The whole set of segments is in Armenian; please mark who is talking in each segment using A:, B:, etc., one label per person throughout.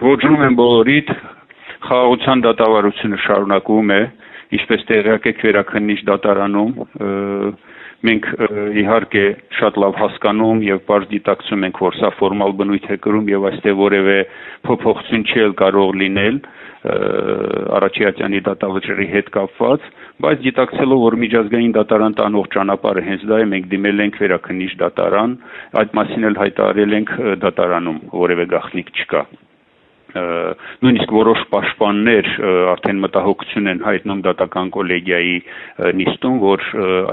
A: Ողջունում եմ բոլորիդ, խաղաղության դատավարությունը շարունակվում է, ինչպես տեղյակ եք վերաքննիչ դատարանում, մենք իհարկե շատ լավ հասկանում եւ բարձ դիտակցում ենք, որ սա ֆորմալ բնույթ է կրում եւ այստեղ որևէ փոփոխություն չի կարող լինել Արաչյանի դատավճռի հետ կապված, բայց դիտակցելով, որ միջազգային դատարան տանող ճանապարհը հենց դա է, մենք դիմել ենք վերաքննիչ դատարան, այդ մասին էլ հայտարարել ենք դատարանում, որևէ գաղտնիք չկա։ Նույնիսկ որոշ պաշտպաններ արդեն մտահոգություն են հայտնում դատական կոլեգիայի նիստում, որ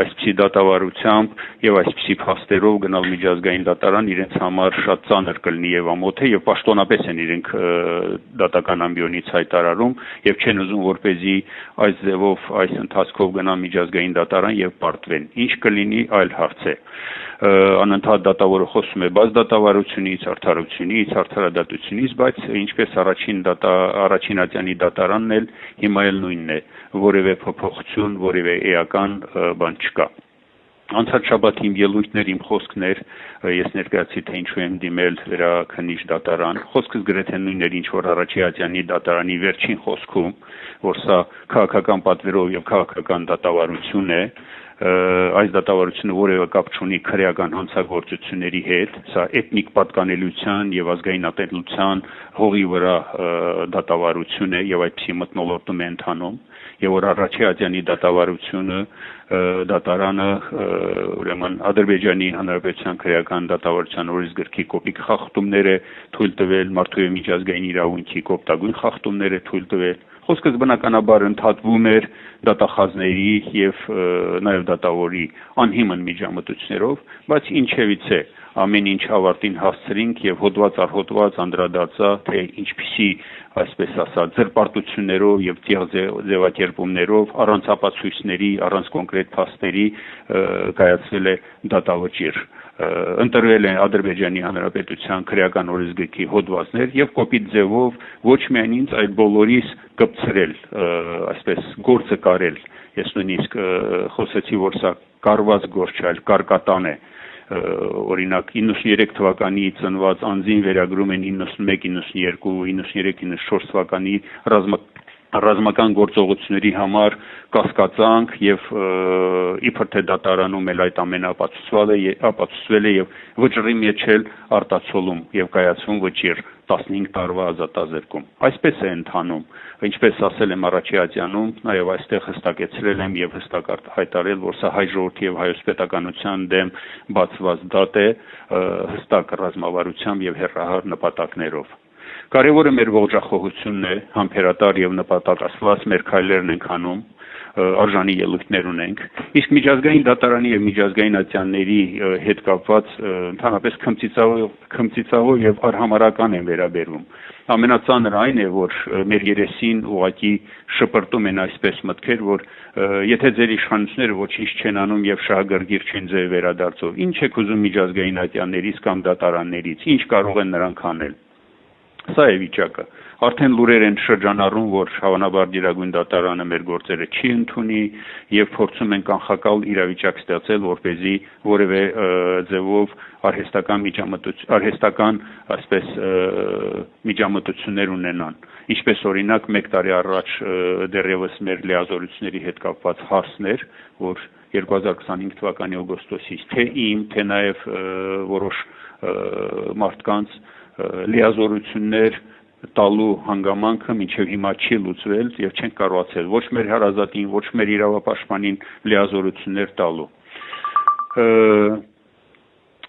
A: այսպիսի դատավարությամբ եւ այսպիսի փաստերով գնալ միջազգային դատարան իրենց համար շատ ծանր կլինի եւ ամոթ է եւ պաշտոնապես են իրենք դատական ամբիոնից հայտարարում եւ չեն ուզում որպեսզի այս ձևով այս ընթացքով գնան միջազգային դատարան եւ պարտվեն։ Ինչ կլինի այլ հարց է։ Անընդհատ դատավորը խոսում է բաց դատավարությունից, արդարությունից, արդարադատությունից, բայց ինչպես առաջին ատյանի դատարանն էլ հիմա էլ նույնն է, որևէ փոփոխություն, որևէ էական բան չկա։ Անցած շաբաթ իմ ելույթներ, իմ խոսքներ, ես ներկայացի թե ինչու եմ դիմել վերաքննիչ դատարան, խոսքս գրեթե նույնն էր, ինչ որ Արաչյանի դատարանի վերջին խոսքում, որ սա քաղաքական պատվերով եւ քաղաքական դատավարություն է, այս դատավարությունը որևէ կապ չունի քրեական հանցագործությունների հետ, սա էթնիկ պատկանելիության եւ ազգային ատելության հողի վրա դատավարություն է եւ այդպիսի մթնոլորտում է ընթանում եւ որ Արաչյանի դատավարությունը դատարանը ուրեմն Ադրբեջանի Հանրապետության քրեական դատավարության օրենսգրքի կոպիտ խախտումներ է թույլ տվել, մարդու եւ միջազգային իրավունքի կոպտագույն խախտումներ է թույլ տվել։ Խոսքս բնականաբար ընդհատվում էր դատախազների եւ նաեւ դատավորի անհիմն միջամտություններով, բայց ինչևից է ամեն ինչ ավարտին հասցրինք եւ հոդված առ հոդված անդրադարձա, թե ինչպիսի, այսպես ասած, ձերպարտություններով եւ ձևակերպումներով առանց ապացույցների, առանց կոնկրետ փաստերի կայացվել է դատավճիռ։ Ընտրվել է Ադրբեջանի Հանրապետության քրեական օրենսգրքի հոդվածներ եւ կոպիտ ձևով ոչ միայն ինձ, այլ բոլորիս կպցրել, այսպես գործը կարել։ Ես նույնիսկ խոսեցի, որ սա կարված գործ չէ, այլ կարկատան է։ Օրինակ 93 թվականի ծնված անձին վերագրում են 91, 92, 93, 94 թվականի ռազմական գործողությունների համար կասկածանք եւ իբր թե դատարանում էլ այդ ամենը ապացուցվել է եւ վճռի մեջ էլ արտացոլում եւ կայացում վճիռ 15 տարվա ազատազրկում։ Այսպես է ընթանում, ինչպես ասել եմ Արաչյանում, նաեւ այստեղ հստակեցրել եմ եւ հստակ հայտարարել, որ սա հայ ժողովրդի եւ հայոց պետականության դեմ բացված դատ է հստակ ռազմավարությամբ եւ հեռահար նպատակներով։ Կարևորը մեր ողջախոհությունն է, համբերատար եւ նպատակասված մեր քայլերն ենք անում, արժանի ելույթներ ունենք, իսկ միջազգային դատարանի եւ միջազգային ատյանների հետ կապված ընդհանրապես քմծիծաղով եւ արհամարական են վերաբերվում։ Ամենածանրը այն է, որ մեր երեսին ուղղակի շպրտում են այսպես մտքեր, որ եթե ձեր իշխանությունները ոչինչ չեն անում եւ շահագրգիռ չեն ձեր վերադարձով, ինչ եք ուզում միջազգային ատյաններից կամ դատարաններից, ինչ կարող են նրանք անել։ Սա է վիճակը։ Արդեն լուրեր են շրջանառում, որ հավանաբար Գերագույն դատարանը մեր գործերը չի ընդունի եւ փորձում են կանխակալ իրավիճակ ստեղծել, որպեսզի որևէ ձևով արհեստական, այսպես միջամտություններ ունենան։ Ինչպես օրինակ 1 տարի առաջ դեռևս մեր լիազորությունների հետ կապված հարցներ, որ 2025 թվականի օգոստոսից թե իմ, թե նաեւ որոշ մարդկանց լիազորություններ տալու հանգամանքը մինչև հիմա չի լուծվել եւ չեն կարողացել ոչ մեր հարազատին, ոչ մեր իրավապաշտպանին լիազորություններ տալու։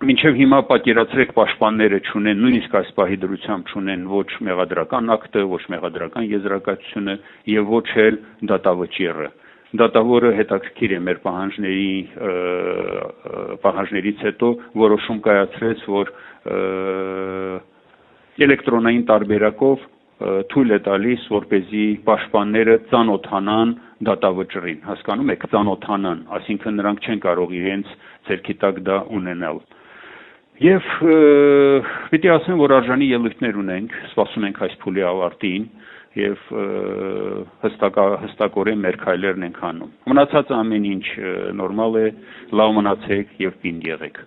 A: Մինչև հիմա պատկերացրեք պաշտպանները չունեն, նույնիսկ այս պահի դրությամբ չունեն ոչ մեղադրական ակտը, ոչ մեղադրական եզրակացությունը եւ ոչ էլ դատավճիռը։ Դատավորը հետաքրքիր է մեր պահանջներից հետո որոշում կայացրեց, որ էլեկտրոնային տարբերակով թույլ է տալիս, որպեսզի պաշտպանները ծանոթանան դատավճռին, հասկանում եք, ծանոթանան, այսինքն նրանք չեն կարող իրենց ձեռքի տակ դա ունենալ։ Եվ պիտի ասեմ, որ արժանի ելույթներ ունենք, սպասում ենք այս փուլի ավարտին եւ հստակորեն մեր քայլերն ենք անում։ Մնացած ամեն ինչ նորմալ է, լավ մնացեք եւ պինդ եղեք։